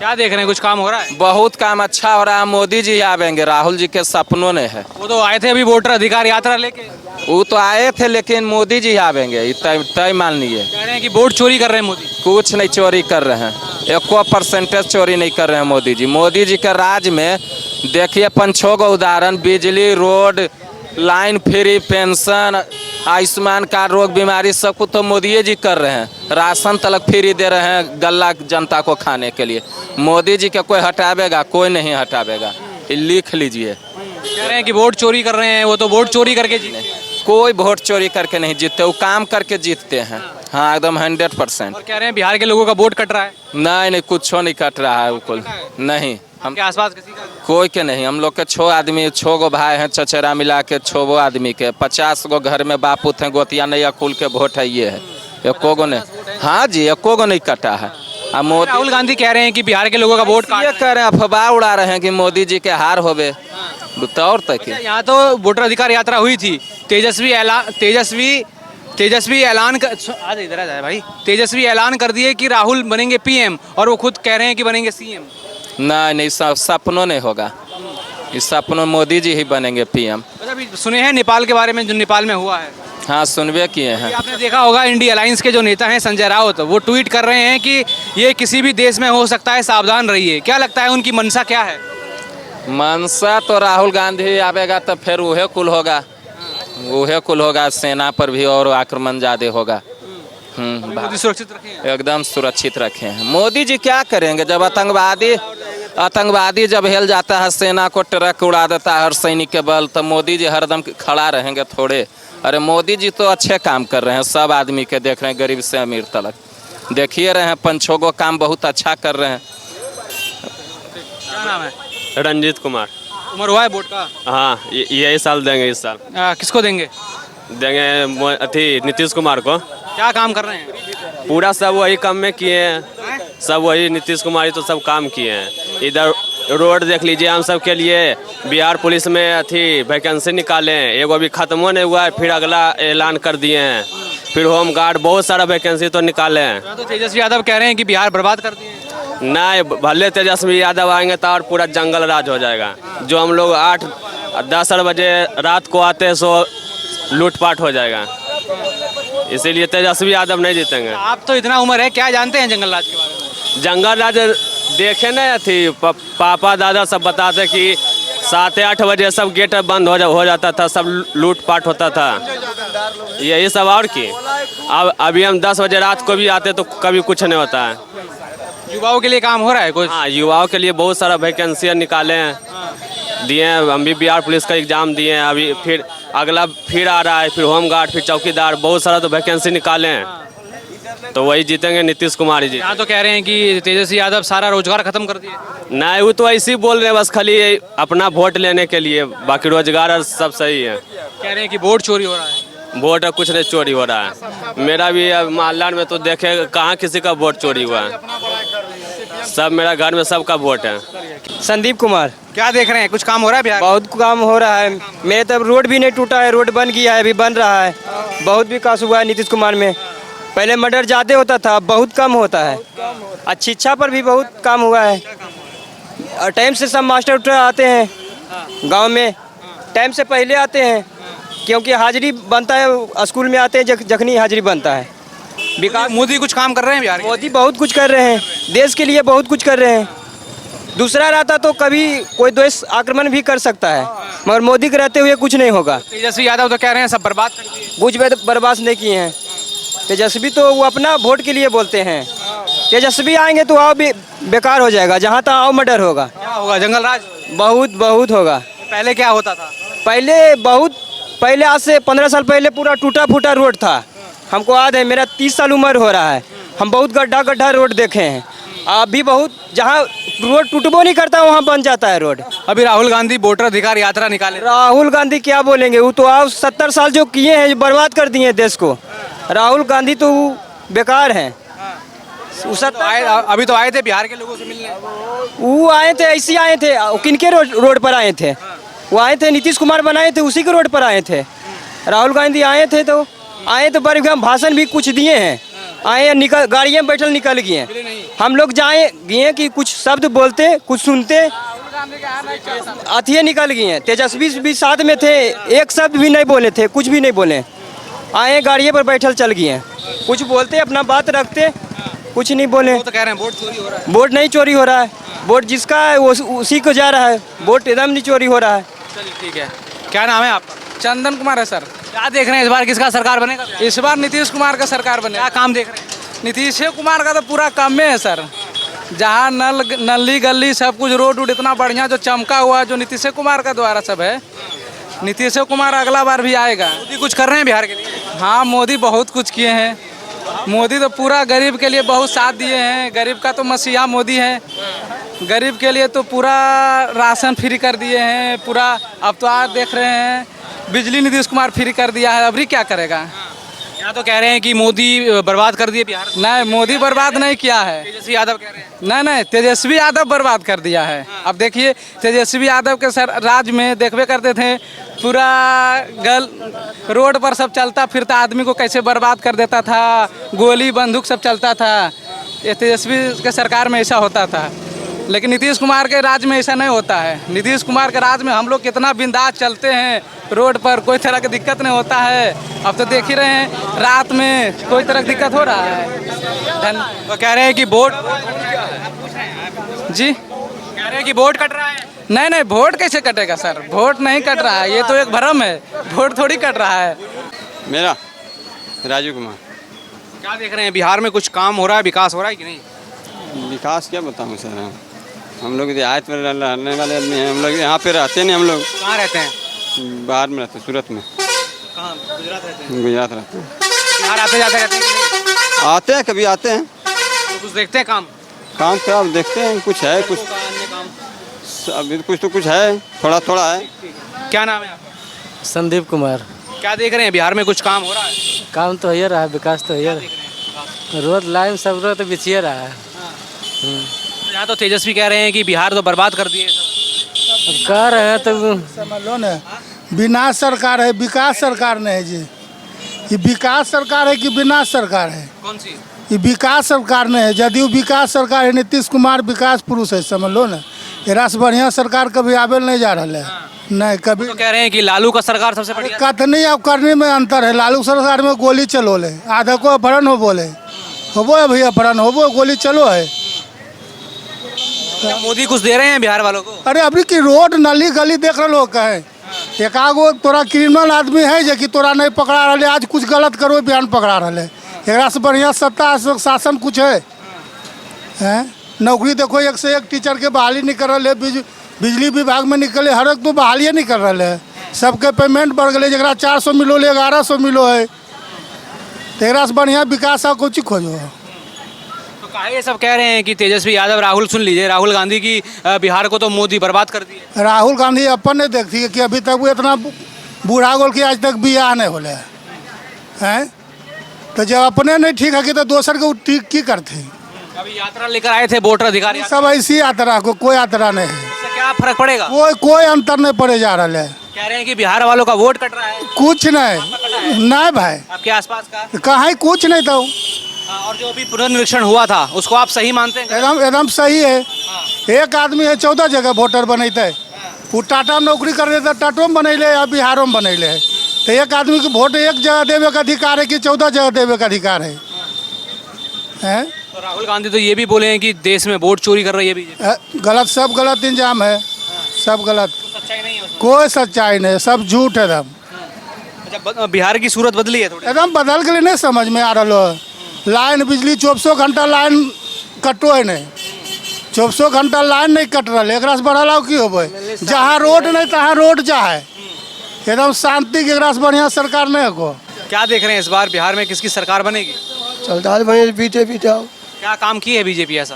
क्या देख रहे हैं, कुछ काम हो रहा है? बहुत काम अच्छा हो रहा है। मोदी जी आवेंगे, राहुल जी के सपनों ने है। वो तो आए थे अभी वोटर अधिकार यात्रा लेके, वो तो आए थे लेकिन मोदी जी आवेंगे, ये तय तय मान लिए। कह रहे हैं कि वोट चोरी कर रहे हैं मोदी। कुछ नहीं चोरी कर रहे हैं, 1% चोरी नहीं कर रहे हैं मोदी जी। मोदी जी के राज में देखिए 5-6 गो उदाहरण, बिजली, road, line free, pension, Ayushman card, रोग बीमारी, सब कुछ तो मोदी जी कर रहे हैं। राशन तलक फ्री दे रहे हैं गल्ला जनता को खाने के लिए। मोदी जी के कोई हटावेगा? कोई नहीं हटावेगा, ये लिख लीजिए। कह रहे हैं कि वोट चोरी कर रहे हैं, वो तो वोट चोरी करके जीते। कोई वोट चोरी करके नहीं जीतते, वो काम करके जीतते हैं। हाँ एकदम 100%। और कह रहे हैं बिहार के लोगों का वोट कट रहा है। नहीं नहीं, कुछ नहीं कट रहा है बिल्कुल नहीं। हम के आसपास किसी का? कोई के नहीं, हम लोग के 6 आदमी, 6 गो भाई हैं, चचेरा मिला के 6 गो आदमी के 50 गो घर में बापू थे, गोतिया नहीं अकुल के वोट है ये है, एको गो नहीं। हाँ जी, एको गो नहीं कटा है। अब मोदी राहुल गांधी कह रहे हैं कि बिहार के लोगों का वोट काट ये कह रहे हैं, अफवाह उड़ा रहे हैं कि मोदी जी के हार होवे। और तक यहाँ तो वोटर अधिकार यात्रा हुई थी। तेजस्वी ऐलान कर, आज इधर आ जाए भाई। तेजस्वी ऐलान कर दिए कि राहुल बनेंगे पीएम, और वो खुद कह रहे हैं कि बनेंगे सीएम। नहीं नहीं, सपनों नहीं होगा, इस सपनों मोदी जी ही बनेंगे पीएम। अभी सुने हैं नेपाल के बारे में, जो नेपाल में हुआ है। हाँ सुनबे किए हैं। आपने देखा होगा इंडिया अलायंस के जो नेता हैं संजय राउत, वो ट्वीट कर रहे हैं कि ये किसी भी देश में हो सकता है, सावधान रहिए। क्या लगता है उनकी मंशा क्या है? मनसा तो राहुल गांधी आवेगा तो फिर उहे कुल होगा, उहे कुल होगा। सेना पर भी और आक्रमण ज्यादा होगा। मोदी सुरक्षित रखें। एकदम सुरक्षित रखे हैं। मोदी जी क्या करेंगे जब आतंकवादी जब हिल जाता है, सेना को ट्रक उड़ा देता है हर सैनिक के बल, तो मोदी जी हरदम खड़ा रहेंगे थोड़े? अरे मोदी जी तो अच्छे काम कर रहे हैं, सब आदमी के देख रहे हैं, गरीब से अमीर तक देखिए रहे हैं। 5-6 गो काम बहुत अच्छा कर रहे हैं। क्या नाम है? रंजीत कुमार। उम्र हुआ है वोट का? हाँ यही साल देंगे, इस साल किसको देंगे? देंगे अथी नीतीश कुमार को। क्या काम कर रहे हैं? पूरा सब वही काम में किए हैं, सब वही नीतीश कुमार ही तो सब काम किए हैं। इधर रोड देख लीजिए, हम सब के लिए बिहार पुलिस में अथी वैकेंसी निकाले, एगो अभी खत्म नहीं हुआ है, फिर अगला ऐलान कर दिए हैं। फिर होम गार्ड, बहुत सारा वैकेंसी तो निकाले हैं। तो तेजस्वी यादव कह रहे हैं कि बिहार बर्बाद कर दिए। नहीं, भले तेजस्वी यादव आएंगे तो और पूरा जंगल राज हो जाएगा। जो हम लोग 8-10 बजे रात को आते हैं, सो लूटपाट हो जाएगा। इसीलिए तेजस्वी यादव नहीं जीतेंगे। आप तो इतना उम्र है, क्या जानते हैं जंगल राज के बारे में? जंगल राज देखे नहीं थी, पापा दादा सब बताते कि 7-8 बजे सब गेट बंद हो जाता था, सब लूटपाट होता था, यही सब। और की अब अभी हम 10 बजे रात को भी आते तो कभी कुछ नहीं होता है। युवाओं के लिए काम हो रहा है कुछ? हाँ, युवाओं के लिए बहुत सारा वैकेंसी निकाले हैं, दिए हैं। हम भी बिहार पुलिस का एग्जाम दिए हैं, अभी फिर अगला फिर आ रहा है, फिर होम गार्ड, फिर चौकीदार, बहुत सारा तो वैकेंसी निकाले हैं। तो वही जीतेंगे, नीतीश कुमार जी। यहाँ तो कह रहे हैं कि तेजस्वी यादव सारा रोजगार खत्म कर दिए। नहीं, वो तो ऐसे ही बोल रहे हैं, बस खाली अपना वोट लेने के लिए, बाकी रोजगार सब सही है। कह रहे हैं कि वोट चोरी हो रहा है। वोट कुछ नहीं चोरी हो रहा है। मेरा भी मोहल्ला में तो देखे कहाँ किसी का वोट चोरी हुआ है, सब मेरा घर में सबका वोट है। संदीप कुमार। क्या देख रहे हैं, कुछ काम हो रहा है बिहार? बहुत काम हो रहा है। मेरे तब रोड भी नहीं टूटा है, रोड बन गया है, अभी बन रहा है। बहुत विकास हुआ है नीतीश कुमार में। पहले मर्डर ज़्यादा होता था, बहुत कम होता है। और शिक्षा पर भी बहुत काम हुआ है। और टाइम से सब मास्टर उटर आते हैं गांव में, टाइम से पहले आते हैं, क्योंकि हाजिरी बनता है, स्कूल में आते हैं जखनी हाजिरी बनता है। विकास मोदी कुछ काम कर रहे हैं बिहार? मोदी बहुत कुछ कर रहे हैं, देश के लिए बहुत कुछ कर रहे हैं। दूसरा रहता तो कभी कोई देश आक्रमण भी कर सकता है, मगर मोदी के रहते हुए कुछ नहीं होगा। तेजस्वी यादव तो कह रहे हैं सब बर्बाद कर दिए। कुछ बर्बाद नहीं किए हैं। तेजस्वी तो वो अपना वोट के लिए बोलते हैं। तेजस्वी आएंगे तो आओ भी बेकार हो जाएगा, जहाँ तक आओ मर्डर होगा। क्या होगा, जंगल राज? बहुत होगा। पहले क्या होता था? पहले आज से 15 साल पहले पूरा टूटा फूटा रोड था। हमको याद है, मेरा 30 साल उम्र हो रहा है, हम बहुत गड्ढा रोड देखे हैं। अभी बहुत जहाँ रोड टूटबो नहीं करता वहाँ बन जाता है रोड। अभी राहुल गांधी वोटर अधिकार यात्रा निकाले। राहुल गांधी क्या बोलेंगे, वो तो आप 70 साल जो किए हैं, जो बर्बाद कर दिए हैं देश को। राहुल गांधी तो बेकार हैं। अभी तो आए थे बिहार के लोगों से मिलने। वो आए थे, ऐसे आए थे। किनके रोड पर आए थे? वो आए थे, नीतीश कुमार बनाए थे, उसी के रोड पर आए थे। राहुल गांधी आए थे तो बड़े भाषण भी कुछ दिए हैं, आए निकल गाड़ियाँ में बैठल निकल गए। हम लोग जाए गए कि कुछ शब्द बोलते कुछ सुनते, अथिये निकल गए। तेजस्वी भी साथ में थे, एक शब्द भी नहीं बोले थे, कुछ भी नहीं बोले। आए गाड़िए पर बैठल चल गए, कुछ बोलते अपना बात रखते, कुछ नहीं बोले। वो तो कह रहे हैं वोट चोरी हो रहा है। वोट नहीं चोरी हो रहा है, वोट जिसका है उसी को जा रहा है, वोट एकदम नहीं चोरी हो रहा है। चलिए ठीक है। क्या नाम है आपका? चंदन कुमार है सर। क्या देख रहे हैं इस बार किसका सरकार बनेगा? इस बार नीतीश कुमार का सरकार बने। क्या काम देख रहे हैं? नीतीश कुमार का तो पूरा काम है सर। जहाँ नली गली सब कुछ रोड वोड इतना बढ़िया जो चमका हुआ, जो नीतीश कुमार का द्वारा सब है। नीतीश कुमार अगला बार भी आएगा। मोदी कुछ कर रहे हैं बिहार के लिए? हाँ, मोदी बहुत कुछ किए हैं। मोदी तो पूरा गरीब के लिए बहुत साथ दिए हैं। गरीब का तो मसीहा मोदी है। गरीब के लिए तो पूरा राशन फ्री कर दिए हैं पूरा। अब तो आज देख रहे हैं बिजली नीतीश कुमार फ्री कर दिया है, अभी क्या करेगा? यहाँ तो कह रहे हैं कि मोदी बर्बाद कर दिए बिहार को। नहीं, मोदी बर्बाद नहीं किया है। तेजस्वी यादव कह रहे हैं। नहीं, तेजस्वी यादव बर्बाद कर दिया है। अब देखिए तेजस्वी यादव के सर राज में देखबे करते थे, पूरा रोड पर सब चलता फिरता आदमी को कैसे बर्बाद कर देता था, गोली बंदूक सब चलता था। ये तेजस्वी के सरकार में ऐसा होता था, लेकिन नीतीश कुमार के राज में ऐसा नहीं होता है। नीतीश कुमार के राज में हम लोग कितना बिंदास चलते हैं, रोड पर कोई तरह की दिक्कत नहीं होता है। अब तो देख ही रहे हैं रात में कोई तरह की दिक्कत हो रहा है। वो कह रहे हैं कि वोट जी कह रहे हैं कि वोट कट रहा है। नहीं, वोट कैसे कटेगा सर? वोट नहीं कट रहा है, ये तो एक भ्रम है। वोट थोड़ी कट रहा है। मेरा राजू कुमार। क्या देख रहे हैं बिहार में कुछ काम हो रहा है, विकास हो रहा है कि नहीं? विकास क्या बताऊँ सर, हम लोग देहात में रहने वाले आदमी हैं। हम लोग यहाँ पे रहते नहीं, हम लोग कहाँ रहते हैं? बाहर में रहते हैं, सूरत में। कहाँ? गुजरात रहते हैं। गुजरात रहते हैं। बिहार आते जाते रहते हैं कि नहीं? आते हैं, कभी आते हैं। तो कुछ देखते हैं काम? काम तो अब देखते हैं, कुछ है, कुछ अन्य काम। अभी कुछ तो कुछ है, थोड़ा थोड़ा है। क्या नाम है आपका? संदीप कुमार। क्या देख रहे हैं बिहार में कुछ काम हो रहा है? काम तो हो रहा है, विकास तो हो रहा है। रोड लाइन सब रोड तो बिछिए रहा है। यहाँ तो तेजस्वी कह रहे हैं कि बिहार तो बर्बाद कर दिए सब। अब कह रहे हैं तो समझ लो ना, विनाश सरकार है, विकास सरकार नहीं है जी। ये विकास सरकार है कि विनाश सरकार है? कौन सी? ये विकास सरकार नहीं है। जदयू विकास सरकार है, नीतीश कुमार विकास पुरुष है, समझ लो ना। ये से बढ़िया सरकार कभी आवे नहीं जा रहा है। नहीं कभी। तो कह रहे हैं कि लालू का सरकार सबसे बढ़िया। कथनी अब करने में अंतर है। लालू सरकार में गोली चलो ले, आधा को अपहरण हो बोले, होबो है भैया अपहरण, होबो गोली चलो है। क्या मोदी कुछ दे रहे हैं बिहार वालों को? अरे अभी की रोड नली गली देख रहे लोग कहे, एकागो तोरा क्रिमिनल आदमी है जो कि तोरा नहीं पकड़ा रहे, आज कुछ गलत करो बयान पकड़ा रहे। एकरा से बढ़िया सत्ता शासन कुछ है? हैं? नौकरी देखो, एक से एक टीचर के बहाली नहीं कर रहे, बिजली विभाग में निकले, हर एक तो बहालिए नहीं कर रहे हैं। सबके पेमेंट बढ़ गए, जरा 400 मिलो ले 1100 मिलो है। तो एकरा से बढ़िया विकास आ कुछ खोजो। तो काहे ये सब कह रहे हैं कि तेजस्वी यादव, राहुल, सुन लीजिए, राहुल गांधी की बिहार को तो मोदी बर्बाद कर दिए। राहुल गांधी अपन ने देखती है कि अभी तक वो इतना बूढ़ा गोल कि आज तक बियाह नहीं होले हैं। तो जब अपने नहीं ठीक है कि तो दोसर के ठीक की करते। अभी यात्रा लेकर आए थे वोटर अधिकारी, सब ऐसी यात्रा को कोई यात्रा नहीं है, इससे क्या फर्क पड़ेगा? कोई अंतर नहीं पड़े जा रहा है। कह रहे हैं कि बिहार वालों का वोट कट रहा है। कुछ नहीं, नहीं भाई, आपके आसपास का कहीं कुछ नहीं था। और जो अभी पुनर्निरीक्षण हुआ था उसको आप सही मानते हैं? एकदम सही है। एक आदमी है 14 जगह वोटर बनते है। वो टाटा में नौकरी कर रहे थे, टाटो में बनैले या बिहारों में बनैले है। तो एक आदमी को वोट एक जगह देवे का अधिकार है कि 14 जगह देवे का अधिकार है? तो राहुल गांधी तो ये भी बोले हैं कि देश में वोट चोरी कर रही है बीजेपी। गलत, सब गलत इंजाम है, सब गलत, सच्चाई नहीं है उसमें। कोई सच्चाई नहीं, सब झूठ है एकदम। अच्छा, बिहार की सूरत बदली है थोड़ी? एकदम बदल के लिए नहीं समझ में आ रहा है। लाइन बिजली 24 घंटा लाइन कटो है नहीं, 24 घंटा लाइन नहीं कट रहा है। एक से बढ़ा की हो, जहाँ रोड नहीं तहाँ रोड चाहे, एकदम शांति के। एक बढ़िया सरकार नहीं को। क्या देख रहे हैं इस बार बिहार में किसकी सरकार बनेगी? चलता है बने बीजेपी जाओ। क्या काम की है बीजेपी ऐसा?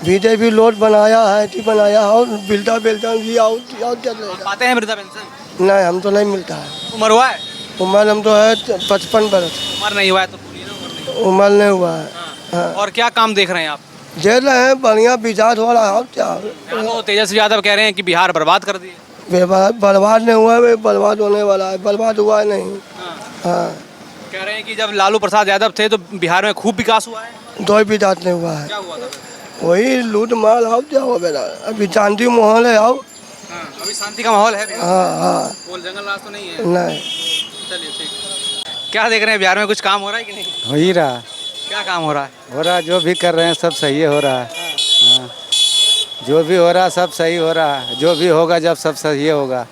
बीजेपी लोड बनाया है, टी बनाया है, बिल्टा बिल्टा भी आओ चल रहा है। पाते हैं वृद्धा पेंशन? नहीं, हम तो नहीं मिलता है। उम्र हुआ है? उम्र हम तो है 55 बरस। उम्र नहीं हुआ है तो बोलिए ना। उम्र नहीं हुआ है। हाँ। और क्या काम देख रहे हैं आप? जेल रहे हैं, बढ़िया विचार हो रहा है। क्या तो तेजस्वी यादव कह रहे हैं कि बिहार बर्बाद कर दिए। बर्बाद नहीं हुआ है, बर्बाद होने वाला है। बर्बाद हुआ है नहीं। हाँ, कह रहे हैं कि जब लालू प्रसाद यादव थे तो बिहार में खूब विकास हुआ है। कोई भी बात नहीं हुआ है, क्या हुआ था? वही लूट माल आओ क्या हो बेटा, अभी शांति माहौल है आओ। हाँ, अभी शांति का माहौल है बिहार हाँ हाँ में? जंगल राज तो नहीं है? नहीं चलिए ठीक। क्या देख रहे हैं बिहार में, कुछ काम हो रहा है कि नहीं? हो ही रहा, क्या काम हो रहा है? हो रहा, जो भी कर रहे हैं सब सही हो रहा है। हाँ, जो भी हो रहा सब सही हो रहा है, जो भी होगा जब सब सही होगा,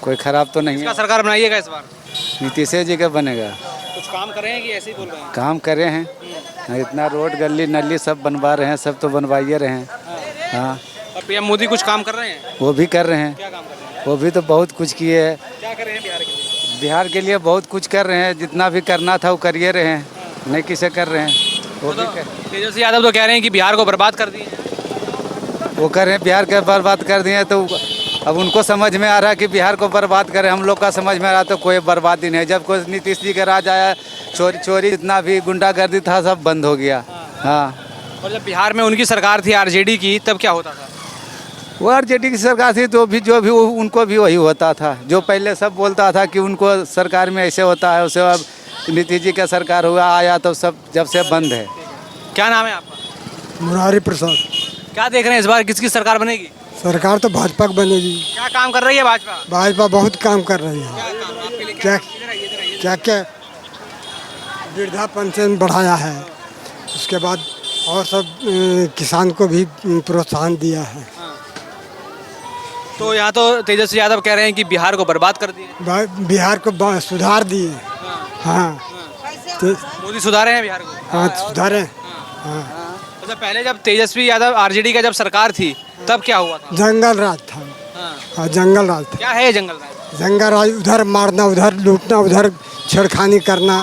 कोई खराब तो नहीं इसका है। सरकार बनाइएगा इस बार? नीतीश जी का बनेगा। कुछ काम कर रहे हैं कि ऐसे ही बोल रहे हैं? काम करे हैं, इतना रोड गली नली सब बनवा रहे हैं, सब तो बनवाइए रहे हैं। हाँ, और पीएम मोदी कुछ काम कर रहे हैं? वो भी कर रहे हैं, क्या काम कर रहे हैं? वो भी तो बहुत कुछ किए हैं। क्या कर रहे हैं बिहार के लिए? बिहार के लिए बहुत कुछ कर रहे हैं, जितना भी करना था वो करिए रहे हैं, नहीं किसे कर रहे हैं वो भी कर, तेजस्वी यादव तो कह रहे हैं कि बिहार को बर्बाद कर दिए हैं। वो कर रहे हैं, बिहार के बर्बाद कर दिए। तो अब उनको समझ में आ रहा है कि बिहार को बर्बाद करें, हम लोग का समझ में आ रहा तो कोई बर्बादी नहीं। जब कोई नीतीश जी का राज आया, चोरी जितना भी गुंडागर्दी था सब बंद हो गया। हाँ, और जब बिहार में उनकी सरकार थी आरजेडी की, तब क्या होता था? वो आरजेडी की सरकार थी तो भी जो भी उनको भी वही होता था, जो पहले सब बोलता था कि उनको सरकार में ऐसे होता है, उसे अब नीतीश जी का सरकार हुआ आया तो सब जब से बंद है। क्या नाम है आपका? मुरारी प्रसाद। क्या देख रहे हैं इस बार किसकी सरकार बनेगी? सरकार तो भाजपा की बनेगी। क्या काम कर रही है भाजपा? भाजपा बहुत काम कर रही है। क्या काम आपके लिए? क्या इधर आइए, इधर आइए। क्या क्या वृद्धा पेंशन बढ़ाया है, उसके बाद और सब किसान को भी प्रोत्साहन दिया है। तो यहाँ तो तेजस्वी यादव कह रहे हैं कि बिहार को बर्बाद कर दिए। बिहार को सुधार दिए। हाँ तो मोदी सुधारे हैं बिहार को? हाँ सुधारे। हाँ अच्छा, पहले जब तेजस्वी यादव आरजेडी का जब सरकार थी तब क्या हुआ था? जंगल राज था। हाँ जंगल राज था। क्या है ये जंगल राज? जंगल राज, उधर मारना, उधर लूटना, उधर छेड़खानी करना,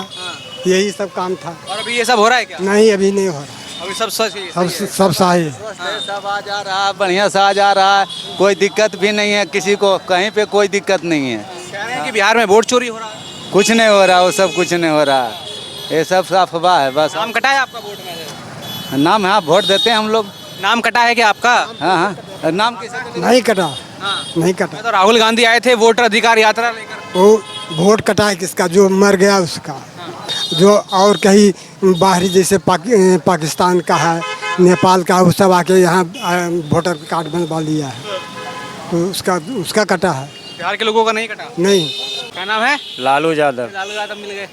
यही सब काम था। और अभी ये सब हो रहा है क्या? नहीं अभी नहीं हो रहा, अभी सब सच है? सब सही है। सब आ जा रहा है, बढ़िया से आ जा रहा है, कोई दिक्कत भी नहीं है किसी को, कहीं पे कोई दिक्कत नहीं है। कह रहे हैं कि बिहार में वोट चोरी हो रहा है। कुछ नहीं हो रहा, वो सब कुछ नहीं हो रहा, ये सब अफवाह है बस। नाम कटा है आपका वोट में से? नाम, हाँ वोट देते हैं हम लोग। नाम कटा है क्या आपका? हाँ हाँ, नाम किसी नहीं कटा, हाँ। नहीं कटा। तो राहुल गांधी आए थे वोटर अधिकार यात्रा लेकर। वो वोट कटा है किसका? जो मर गया उसका। जो और कहीं बाहरी जैसे पाकिस्तान का है, नेपाल का है, वो सब आके यहाँ वोटर कार्ड बनवा लिया है, तो उसका कटा है। बिहार के लोगों का नहीं कटा? नहीं। क्या नाम है? लालू यादव। लालू यादव मिल गए।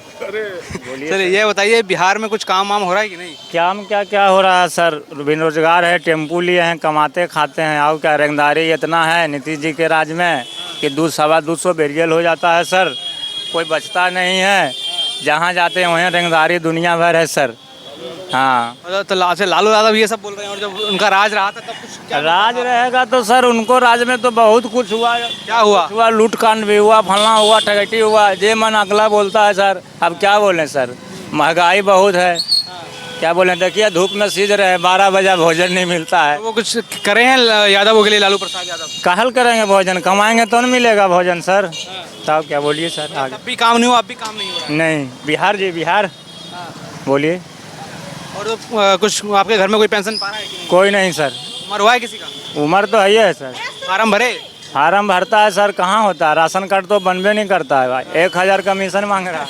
चलिए ये बताइए बिहार में कुछ काम वाम हो रहा है कि नहीं? क्या हो रहा है सर, बेरोजगार है, टेम्पू लिए हैं, कमाते खाते हैं, और क्या रंगदारी इतना है नीतीश जी के राज में कि 200-225 बेरियल हो जाता है सर, कोई बचता नहीं है, जहाँ जाते हैं वहीं रंगदारी दुनिया भर है सर। हाँ, तो लालू यादव ये सब बोल रहे हैं, और जब उनका राज रहा था तब कुछ राज रहेगा तो सर उनको राज में तो बहुत कुछ हुआ। क्या हुआ? लूट कांड भी हुआ, फलना हुआ, ठगटी हुआ, जे मन अगला बोलता है सर। अब क्या बोलें सर, महंगाई बहुत है, क्या बोलें। देखिए धूप में सीज रहे हैं, 12 बजे भोजन नहीं मिलता है। तो वो कुछ करे हैं यादवों के लिए, लालू प्रसाद यादव? कहल करेंगे भोजन, कमाएंगे तो नहीं मिलेगा भोजन सर। तब क्या बोलिए सर आगे? तब भी काम नहीं हुआ, अब भी काम नहीं हो रहा? नहीं, बिहार जी बिहार। बोलिए। और कुछ आपके घर में कोई पेंशन पा रहा है कि नहीं? कोई नहीं सर। उम्र हुआ है किसी का? उम्र तो है सर। फार्म भरे? फार्म भरता है सर, कहाँ होता है, राशन कार्ड तो बनबे नहीं करता है भाई, 1000 कमीशन मांग रहा है।